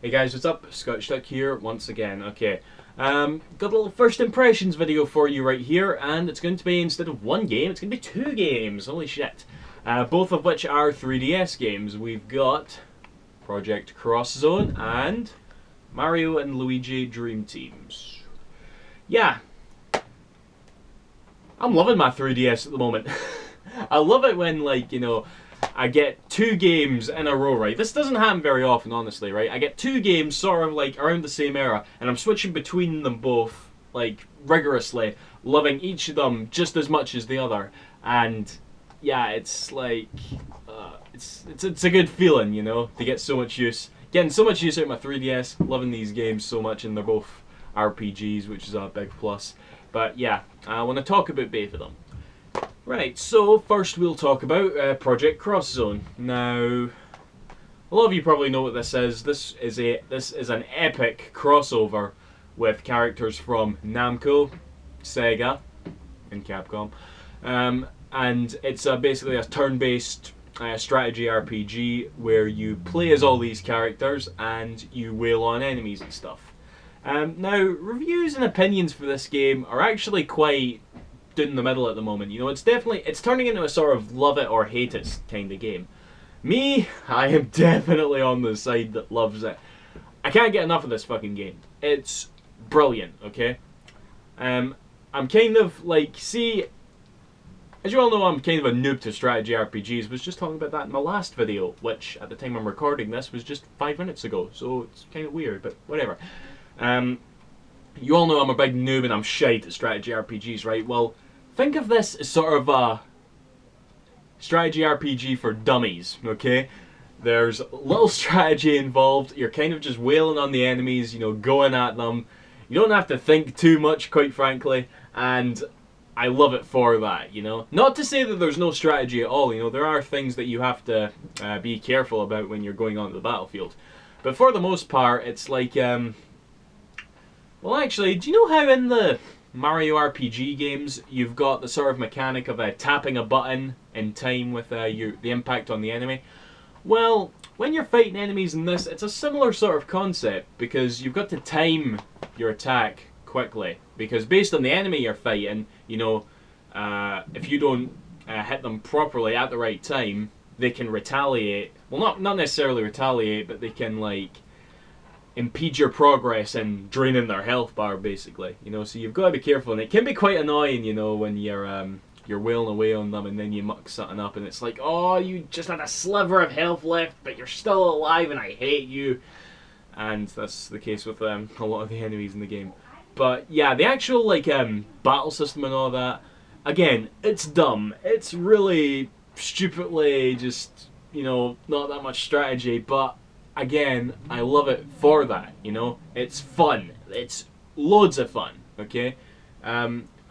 Hey guys, what's up? ScottishDuck here once again. Okay, got a little first impressions video for you right here, and it's going to be, instead of one game, it's going to be two games. Holy shit. Both of which are 3DS games. We've got Project Cross Zone and Mario and Luigi Dream Teams. Yeah, I'm loving my 3DS at the moment. I love it when, like, you know, I get two games in a row, right? This doesn't happen very often, honestly, right? I get two games sort of like around the same era, and I'm switching between them both, like, rigorously, loving each of them just as much as the other. And yeah, it's like, it's a good feeling, you know, to get so much use, getting so much use out of my 3DS, loving these games so much, and they're both RPGs, which is a big plus. But yeah, I want to talk about both of them. Right, so first we'll talk about Project Cross Zone. Now, a lot of you probably know what this is. This is an epic crossover with characters from Namco, Sega, and Capcom, and it's basically a turn-based strategy RPG where you play as all these characters and you wail on enemies and stuff. Now, reviews and opinions for this game are actually quite in the middle at the moment. You know, it's turning into a sort of love it or hate it kind of game. Me, I am definitely on the side that loves it. I can't get enough of this fucking game. It's brilliant, okay? I'm kind of like, see, as you all know, I'm kind of a noob to strategy RPGs. Was just talking about that in my last video, which at the time I'm recording this was just 5 minutes ago, so it's kind of weird, but whatever. You all know I'm a big noob and I'm shite at strategy RPGs, right? Well, think of this as sort of a strategy RPG for dummies, okay? There's little strategy involved. You're kind of just wailing on the enemies, you know, going at them. You don't have to think too much, quite frankly, and I love it for that, you know? Not to say that there's no strategy at all, you know, there are things that you have to be careful about when you're going onto the battlefield. But for the most part, it's like, well, actually, do you know how in the Mario RPG games you've got the sort of mechanic of tapping a button in time with the impact on the enemy? Well, when you're fighting enemies in this, it's a similar sort of concept, because you've got to time your attack quickly, because based on the enemy you're fighting, you know, if you don't hit them properly at the right time, they can retaliate. Well, not necessarily retaliate, but they can, like, impede your progress and draining their health bar, basically, you know. So you've got to be careful, and it can be quite annoying, you know, when you're wailing away on them and then you muck something up and it's like, oh, you just had a sliver of health left but you're still alive and I hate you. And that's the case with a lot of the enemies in the game. But yeah, the actual, like, battle system and all that, again, it's dumb. It's really stupidly just, you know, not that much strategy, but again, I love it for that, you know? It's fun. It's loads of fun, okay?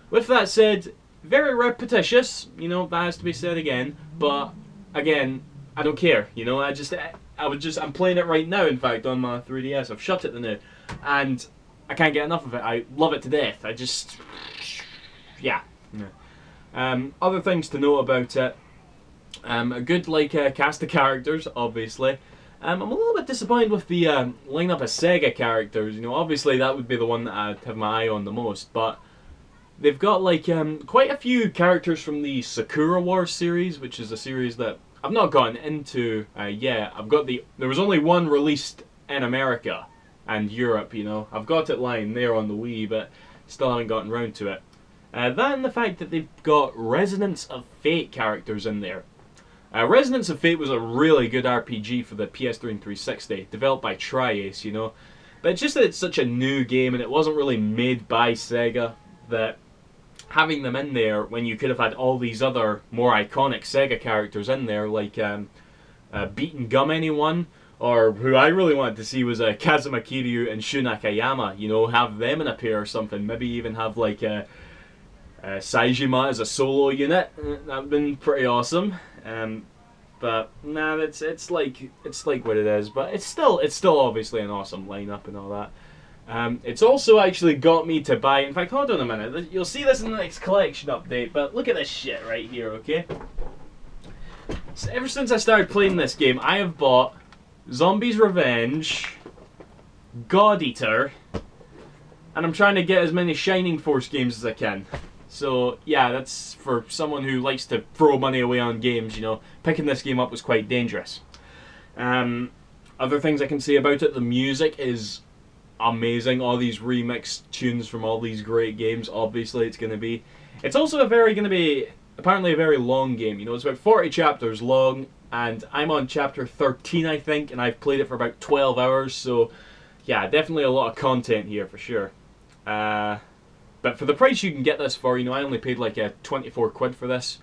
With that said, very repetitious, you know, that has to be said again, but again, I don't care, you know? I'm playing it right now, in fact, on my 3DS. I've shut it now, and I can't get enough of it. I love it to death. I just, yeah. Other things to know about it, a good, like, cast of characters, obviously. I'm a little bit disappointed with the lineup of Sega characters. You know, obviously that would be the one that I'd have my eye on the most, but they've got, like, quite a few characters from the Sakura Wars series, which is a series that I've not gotten into yet. There was only one released in America and Europe, you know. I've got it lying there on the Wii, but still haven't gotten round to it. That and the fact that they've got Resonance of Fate characters in there. Resonance of Fate was a really good RPG for the PS3 and 360, developed by Tri-Ace, you know. But it's just that it's such a new game and it wasn't really made by Sega, that having them in there when you could have had all these other more iconic Sega characters in there, like Beaten Gum Anyone, or who I really wanted to see was Kazuma Kiryu and Shu Nakayama, you know, have them in a pair or something. Maybe even have, like, Saejima as a solo unit. That would have been pretty awesome. But nah, it's like what it is. But it's still obviously an awesome lineup and all that. It's also actually got me to buy. In fact, hold on a minute. You'll see this in the next collection update. But look at this shit right here, okay? So ever since I started playing this game, I have bought Zombies Revenge, God Eater, and I'm trying to get as many Shining Force games as I can. So yeah, that's for someone who likes to throw money away on games, you know, picking this game up was quite dangerous. Other things I can say about it, the music is amazing. All these remixed tunes from all these great games, obviously it's going to be. It's also apparently a very long game, you know, it's about 40 chapters long, and I'm on chapter 13 I think, and I've played it for about 12 hours, so yeah, definitely a lot of content here for sure. But for the price you can get this for, you know, I only paid like 24 quid for this.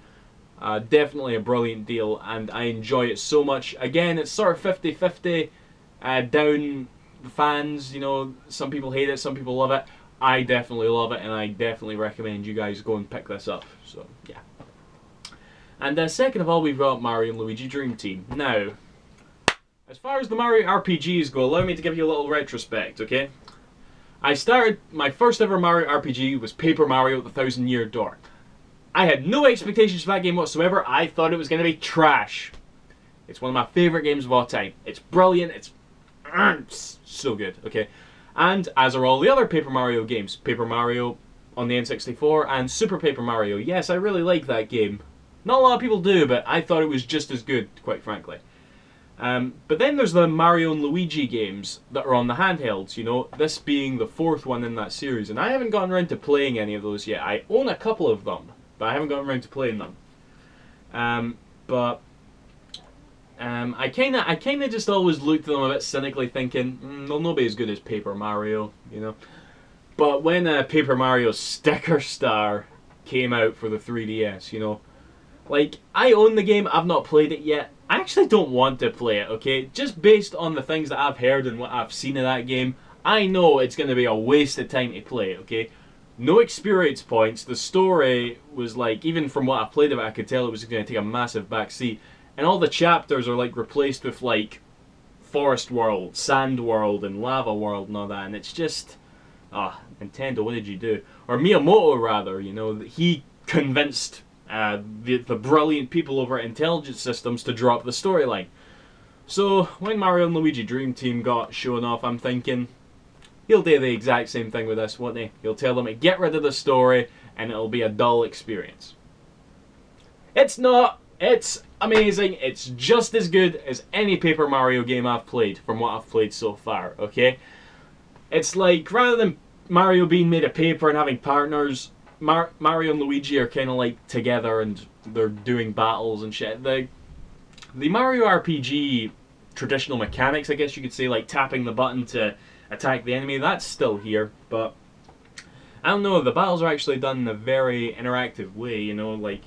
Definitely a brilliant deal, and I enjoy it so much. Again, it's sort of 50-50 down the fans, you know, some people hate it, some people love it. I definitely love it, and I definitely recommend you guys go and pick this up. So, yeah. And second of all, we've got Mario and Luigi Dream Team. Now, as far as the Mario RPGs go, allow me to give you a little retrospect, okay? My first ever Mario RPG was Paper Mario: The Thousand Year Door. I had no expectations for that game whatsoever. I thought it was going to be trash. It's one of my favourite games of all time. It's brilliant, it's so good, okay? And as are all the other Paper Mario games. Paper Mario on the N64 and Super Paper Mario. Yes, I really like that game. Not a lot of people do, but I thought it was just as good, quite frankly. But then there's the Mario and Luigi games that are on the handhelds, you know, this being the fourth one in that series. And I haven't gotten around to playing any of those yet. I own a couple of them, but I haven't gotten around to playing them. I kind of just always looked at them a bit cynically, thinking, they'll not be as good as Paper Mario, you know. But when Paper Mario Sticker Star came out for the 3DS, you know, like, I own the game, I've not played it yet. I actually don't want to play it, okay? Just based on the things that I've heard and what I've seen of that game, I know it's going to be a waste of time to play, okay? No experience points. The story was like, even from what I've played of it, I could tell it was going to take a massive backseat. And all the chapters are like replaced with like Forest World, Sand World, and Lava World and all that. And it's just, Nintendo, what did you do? Or Miyamoto, rather, you know, he convinced the brilliant people over at Intelligent Systems to drop the storyline. So when Mario and Luigi Dream Team got shown off, I'm thinking, he'll do the exact same thing with this, won't he? He'll tell them to get rid of the story, and it'll be a dull experience. It's not. It's amazing. It's just as good as any Paper Mario game I've played, from what I've played so far, okay? It's like, rather than Mario being made of paper and having partners, Mario and Luigi are kind of like together and they're doing battles and shit. The Mario RPG traditional mechanics, I guess you could say, like tapping the button to attack the enemy, that's still here, but I don't know, the battles are actually done in a very interactive way, you know, like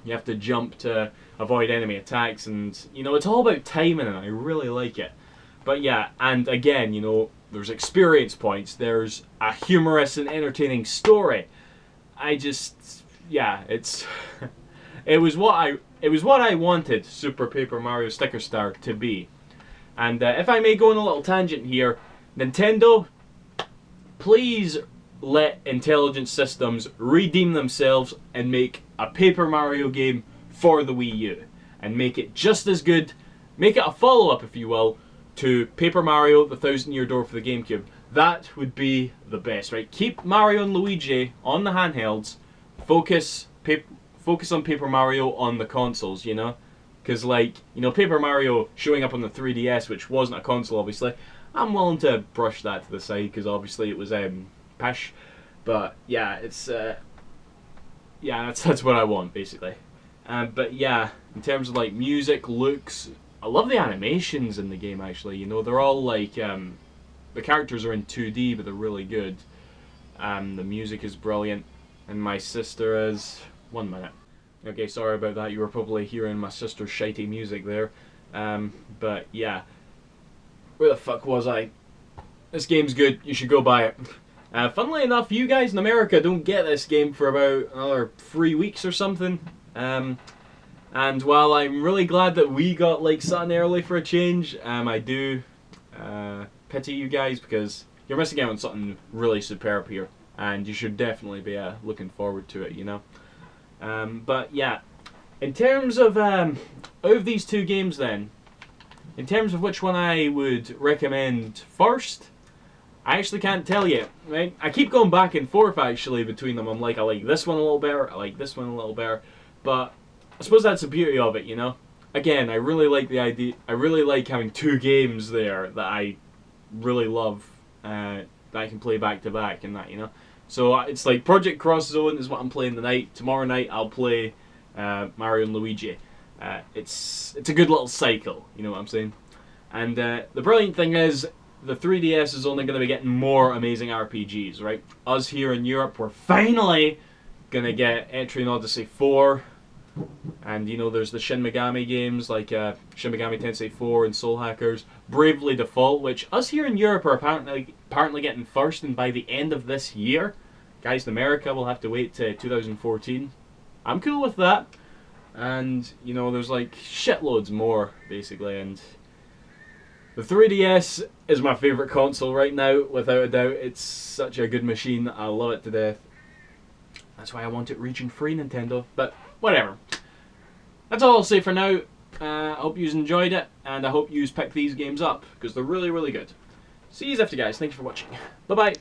you have to jump to avoid enemy attacks, and you know, it's all about timing, and I really like it. But yeah, and again, you know, there's experience points, there's a humorous and entertaining story. It's it was what I wanted Super Paper Mario Sticker Star to be. And if I may go on a little tangent here, Nintendo, please let Intelligent Systems redeem themselves and make a Paper Mario game for the Wii U. And make it just as good, make it a follow-up, if you will, to Paper Mario: The Thousand Year Door for the GameCube. That would be the best, right? Keep Mario and Luigi on the handhelds, focus on Paper Mario on the consoles, you know? Because, like, you know, Paper Mario showing up on the 3DS, which wasn't a console, obviously, I'm willing to brush that to the side, because obviously it was pish. But, yeah, it's, that's what I want, basically. But, yeah, in terms of, like, music, looks, I love the animations in the game, actually. You know, they're all, like, the characters are in 2D, but they're really good. The music is brilliant. And my sister is... 1 minute. Okay, sorry about that. You were probably hearing my sister's shitey music there. But yeah. Where the fuck was I? This game's good. You should go buy it. Funnily enough, you guys in America don't get this game for about another 3 weeks or something. And while I'm really glad that we got like something early for a change, I do pity you guys, because you're missing out on something really superb here. And you should definitely be looking forward to it, you know. But yeah, in terms of these two games then, In terms of which one I would recommend first, I actually can't tell you, right? I keep going back and forth actually between them. I'm like, I like this one a little better, I like this one a little better, but I suppose that's the beauty of it, you know? Again, I really like the idea, I really like having two games there that I really love, that I can play back to back and that, you know? So it's like Project Cross Zone is what I'm playing tonight. Tomorrow night I'll play Mario and Luigi. It's a good little cycle, you know what I'm saying? And the brilliant thing is, the 3DS is only going to be getting more amazing RPGs, right? Us here in Europe, we're finally going to get Etrian Odyssey 4. And, you know, there's the Shin Megami games like Shin Megami Tensei 4 and Soul Hackers. Bravely Default, which us here in Europe are apparently getting first, and by the end of this year, guys in America will have to wait to 2014. I'm cool with that. And, you know, there's like shitloads more, basically, and the 3DS is my favourite console right now, without a doubt. It's such a good machine. I love it to death. That's why I want it region-free, Nintendo. But whatever. That's all I'll say for now. I hope you enjoyed it, and I hope you pick these games up, because they're really, really good. See you after, guys. Thank you for watching. Bye-bye.